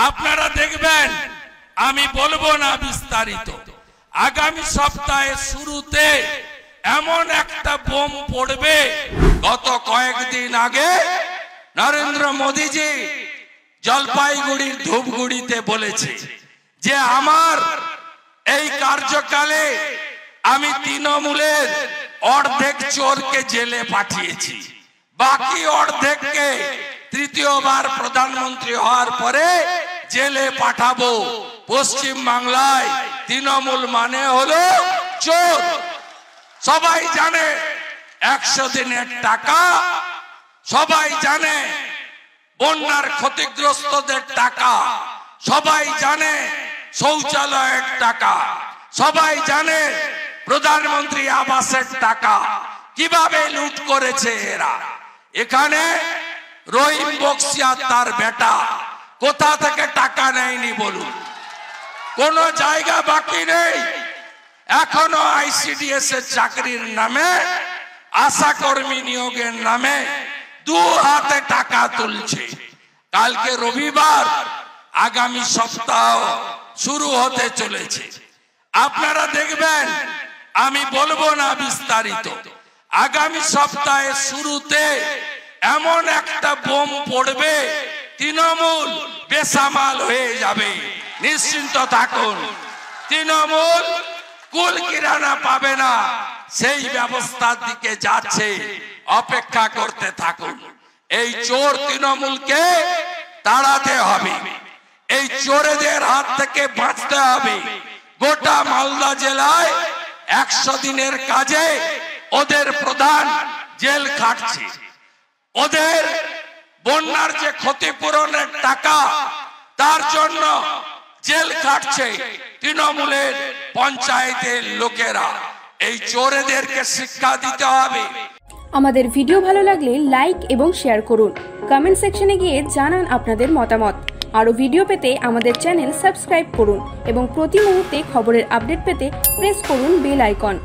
আপনারা দেখবেন, আমি বলবো না বিস্তারিত। আগামী সপ্তাহের শুরুতে এমন একটা বোম পড়বে। গত কয়েকদিন আগে নরেন্দ্র মোদীজি জলপাইগুড়ির ধূপগুড়িতে বলেছে যে আমার এই কার্যকালে আমি তৃণমূলের অর্ধেক চোরকে জেলে পাঠিয়েছি, বাকি অর্ধেককে তৃতীয়বার প্রধানমন্ত্রী হওয়ার পরে জেলে পাঠাবো। পশ্চিম বাংলায় তৃণমূল মানে হলো চোর। সবাই জানে 100 দিনের টাকা, সবাই জানে বন্যার ক্ষতিগ্রস্তদের টাকা, সবাই জানে শৌচালয়ের টাকা, সবাই জানে প্রধানমন্ত্রী আবাসের টাকা কিভাবে লুট করেছে এরা। এখানে রহিম বক্সি আর তার বেটা কোথা থেকে টাকা নেয়নি বলুন? কোন জায়গা বাকি নেই। এখনো আইসিডিএস এর চাকরির নামে, আশা কর্মী নিয়োগের নামে 2 হাতে টাকা তুলছে। কালকে রবিবার, আগামী সপ্তাহ শুরু হতে চলেছে। আপনারা দেখবেন, আমি বলবো না বিস্তারিত। আগামী সপ্তাহের শুরুতে এমন একটা বোম পড়বে, তৃণমূল বেসামাল হয়ে যাবে। নিশ্চিন্ত থাকুন, তৃণমূল কুল কিরানা পাবে না, সেই ব্যবস্থার দিকে যাচ্ছে। অপেক্ষা করতে থাকুন। এই চোর তৃণমূলকে তাড়াতে হবে, এই চোরেদের হাত থেকে বাঁচতে হবে। গোটা মালদা জেলায় 100 দিনের কাজে ওদের প্রধান জেল খাটছে। ওদের বন্যার যে ক্ষতিপূরণের টাকা, তার জন্য জেল খাটছে তৃণমূলের পঞ্চায়েতের লোকেরা। এই চোরেদেরকে শিক্ষা দিতে হবে। আমাদের ভিডিও ভালো লাগলে লাইক এবং শেয়ার করুন। কমেন্ট সেকশনে গিয়ে জানান আপনাদের মতামত। আরো ভিডিও পেতে আমাদের চ্যানেল সাবস্ক্রাইব করুন এবং প্রতি মুহূর্তে খবরের আপডেট পেতে প্রেস করুন বেল আইকন।